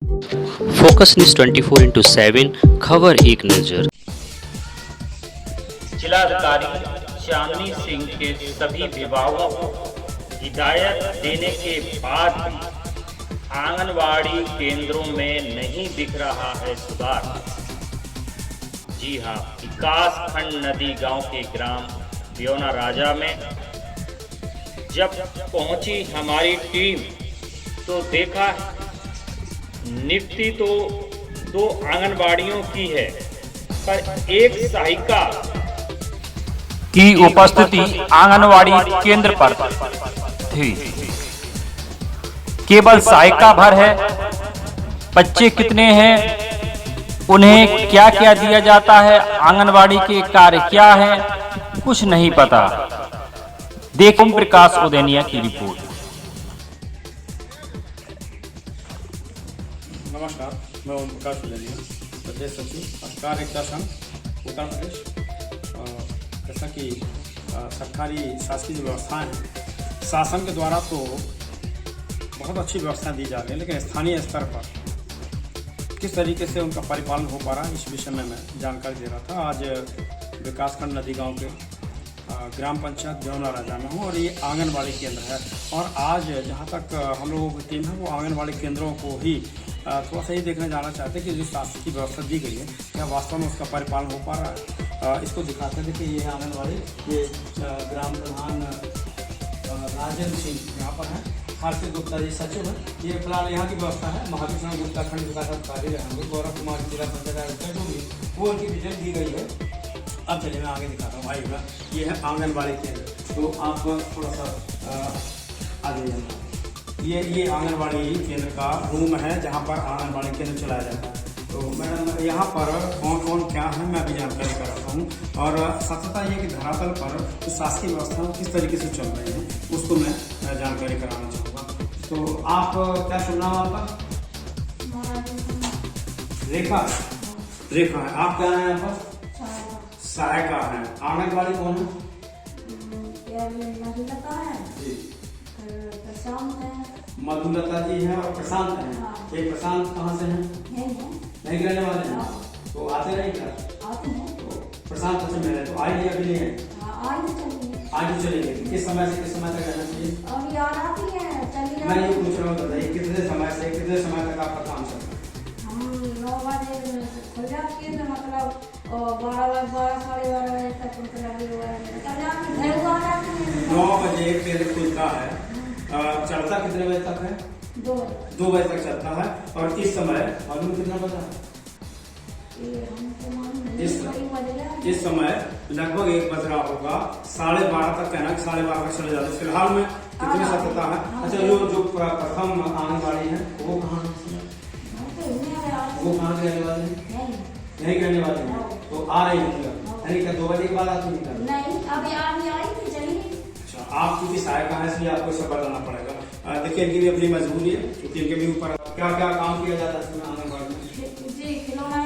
Focus news 24/7 खबर एक नजर। जिलाधिकारी चांदनी सिंह के सभी विभागों को हिदायत देने के बाद भी आंगनवाड़ी केंद्रों में नहीं दिख रहा है सुधार। जी हां, विकास खंड नदी गांव के ग्राम ब्योना राजा में जब पहुंची हमारी टीम तो देखा नियुक्ति तो 2 आंगनबाड़ियों की है, पर एक सहायिका की उपस्थिति आंगनवाड़ी केंद्र पर थी। केवल सहायिका भर है। बच्चे कितने हैं, उन्हें क्या क्या दिया जाता है, आंगनवाड़ी के कार्य क्या है, कुछ नहीं पता। देखो ओम प्रकाश उदैनिया की रिपोर्ट। नमस्कार, मैं ओम प्रकाश उदैनिया, प्रदेश सचिव सहकारिता संघ उत्तर प्रदेश। जैसा कि सरकारी शासकीय व्यवस्थाएं हैं, शासन के द्वारा तो बहुत अच्छी व्यवस्थाएं दी जा रही है, लेकिन स्थानीय स्तर पर किस तरीके से उनका परिपालन हो पा रहा है, इस विषय में मैं जानकारी दे रहा था। आज विकासखंड नदी गांव के ग्राम पंचायत ब्योना राजा में हूँ और ये आंगनबाड़ी केंद्र है। और आज जहाँ तक हम लोगों की टीम है वो आंगनबाड़ी केंद्रों को ही थोड़ा सा ही देखने जाना चाहते हैं कि जो शासकीय व्यवस्था दी गई है क्या वास्तव में उसका परिपालन हो पा रहा है। इसको दिखाते हैं। देखिए, ये आंगनबाड़ी, ये ग्राम प्रधान राजेंद्र सिंह यहाँ पर है, हर्षित गुप्ता जी सचिव है। ये फिलहाल यहाँ की व्यवस्था है। महावीर सिंह गुप्ता खंड विकास अधिकारी रहेंगे, गौरव कुमार जिला पंचायत जो भी वो उनकी डिटेल दी गई है। अब चलिए मैं आगे दिखाता हूँ। आइएगा, ये है आंगनबाड़ी केंद्र। तो आप थोड़ा सा आगे जाना। ये आंगनबाड़ी केंद्र का रूम है जहाँ पर आंगनबाड़ी केंद्र चलाया जाता है। तो मैडम, यहाँ पर कौन कौन क्या है मैं भी जानकारी कराता हूँ। और सत्यता ये कि धरातल पर तो शासकीय व्यवस्था किस तरीके से चल रही है उसको मैं जानकारी कराना चाहूँगा। तो आप क्या शुभ नाम आपका? रेखा। रेखा है। आप क्या है यहाँ पर? सहायिका है। आंगनबाड़ी कौन है? मधुलता जी हैं और प्रशांत हैं। ये प्रशांत कहाँ से हैं? नहीं रहने वाले हैं। तो आते नहीं क्या? तो प्रशांत अच्छा मिले तो आएंगे अभी नहीं है? आज चलेंगे। किस समय से किस समय तक रहना चाहिए? मैं ये पूछ रहा हूँ दादा, कितने समय से कितने समय तक आपका काम चल रहा है? 9 बजे खुल जाती है, मतलब 12 साढ़े 12 बजे तक 9 बजे केंद्र खुलता है। चलता कितने बजे तक है? 2 बजे तक चलता है। और इस समय मालूम कितना बजा? इस समय लगभग 1 बज रहा होगा। 12:30 तक कहना कि 12:30 तक चले जाते। फिलहाल में कितनी सत्यता है? अच्छा, जो प्रथम आंगनबाड़ी है वो कहाँ है? वो कहाँ से रहने वाले हैं? यही रहने वाले हैं। तो आ रही है क्या 2 बजे के बाद आती है? नहीं, अभी आई थी, चलिए। अच्छा, आप चूंकि सहायिका है इसलिए आपको सब बताना पड़ेगा। देखिए, इनकी भी अपनी मजबूरी है क्योंकि इनके भी ऊपर क्या क्या काम किया जाता है इसमें आंगनबाड़ी में? जी, खिलौना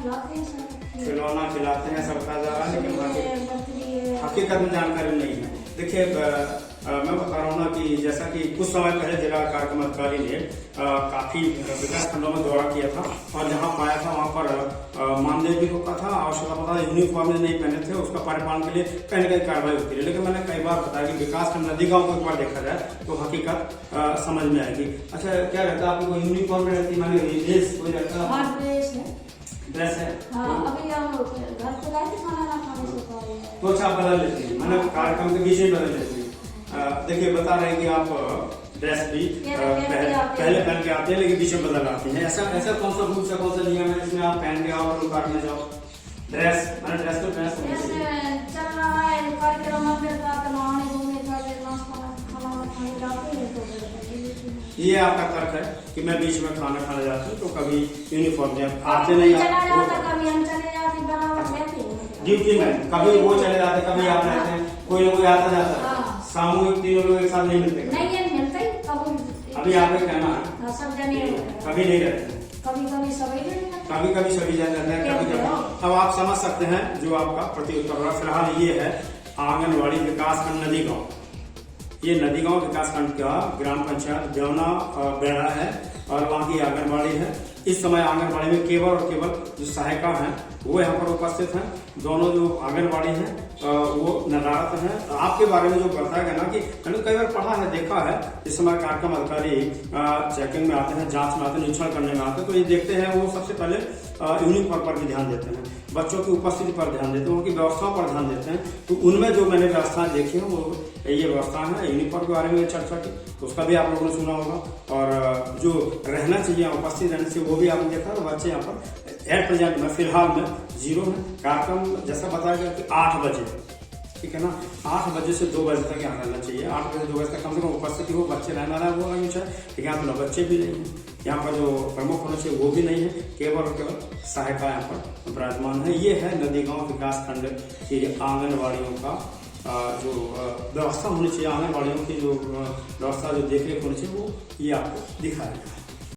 खिलाते हैं सर। खिलौना खिलाते हैं, सब कहा जा रहा है, लेकिन हकीकत में जानकारी नहीं है। देखिए, मैं बता रहा हूँ ना कि जैसा कि कुछ समय पहले जिला कार्यक्रम अधिकारी ने काफी विकास खंडों में दौरा किया था और जहाँ पाया था वहाँ पर मानदेय भी होता था, आवश्यकता पता यूनिफॉर्म नहीं पहने थे, उसका परिपालन के लिए कहीं ना कहीं कार्रवाई होती है। लेकिन मैंने कई बार बताया कि विकास खंड नदी गाँव को एक बार देखा जाए तो हकीकत समझ में आएगी। अच्छा, क्या रहता है आपको? यूनिफॉर्म रहती है, कोई रहता है? ड्रेस है। अभी हम घर पे गए थे खाना खाने से पहले। तो अच्छा, बदल लेती है, मैंने कार्यक्रम के बीच में बदल लेती है। देखिए, बता रहे हैं कि आप ड्रेस भी पहले पहन के आते हैं लेकिन बीच में बदल आती हैं। ऐसा कौन सा रूल से कौन सा नियम है जिसमें आप पहन के आओ और काटने जाओ? ड्रेस मैंने ड्रेस तो ड्रेस चल रहा है कार्यक्रम में नहाने घूमने का खाना खाने जाते हैं। तो ये आपका तर्क है कि मैं बीच में खाना खाने जाती हूँ तो कभी यूनिफॉर्म में आते नहीं, कभी हम चले जाते ड्यूटी में, कभी वो चले जाते कभी आप रहते हैं, कोई ना कोई आता जाता है। सामूहिक 3 लोग एक साथ नहीं मिलते? नहीं मिलते। अभी आप कहना है सब जने कभी नहीं रहते, कभी कभी सभी जन रहते हैं, कभी कभी। अब आप समझ सकते हैं जो आपका प्रति उत्तर रहा। फिलहाल ये है आंगनबाड़ी विकासखंड नदी गाँव। ये नदी गाँव विकासखंड का ग्राम पंचायत ब्योना बेड़ा है। और वहाँ की आंगनबाड़ी है। इस समय आंगनबाड़ी में केवल और केवल जो सहायिका हैं वो यहाँ पर उपस्थित हैं। दोनों जो आंगनबाड़ी हैं वो नदारत हैं। आपके बारे में जो बताया गया ना कि मैंने कई बार पढ़ा है, देखा है, इस समय कार्यक्रम अधिकारी चेकिंग में आते हैं, जांच में आते हैं, निरीक्षण करने में आते हैं, तो ये देखते हैं वो सबसे पहले यूनिफॉर्म पर भी ध्यान देते हैं, बच्चों की उपस्थिति पर ध्यान देते हैं, उनकी व्यवस्थाओं पर ध्यान देते हैं। तो उनमें जो मैंने व्यवस्थाएं देखी हैं वो ये व्यवस्था है। यूनिफॉर्म के बारे में चर्चा की तो उसका भी आप लोगों ने सुना होगा, और जो रहना चाहिए उपस्थित रहने से वो भी आपने देखा। तो बच्चे यहाँ पर एट प्रेजेंट में फिलहाल में 0 है। कार्यक्रम जैसा बताया गया कि 8 बजे, ठीक है ना, 8 बजे से 2 बजे तक यहाँ रहना चाहिए। 8 बजे से 2 बजे तक कम से कम उपस्थिति हो, बच्चे रहना रहा वो अलग विषय, लेकिन यहाँ पर बच्चे भी नहीं है, यहाँ पर जो प्रमुख होना चाहिए वो भी नहीं है, केवल और केवल सहायता यहाँ पर विराजमान है। ये है नदी गांव विकास खंड की आंगनबाड़ियों का जो व्यवस्था होनी चाहिए, आंगनबाड़ियों की जो व्यवस्था जो देखरेख होनी चाहिए वो ये आपको दिखाया गया है।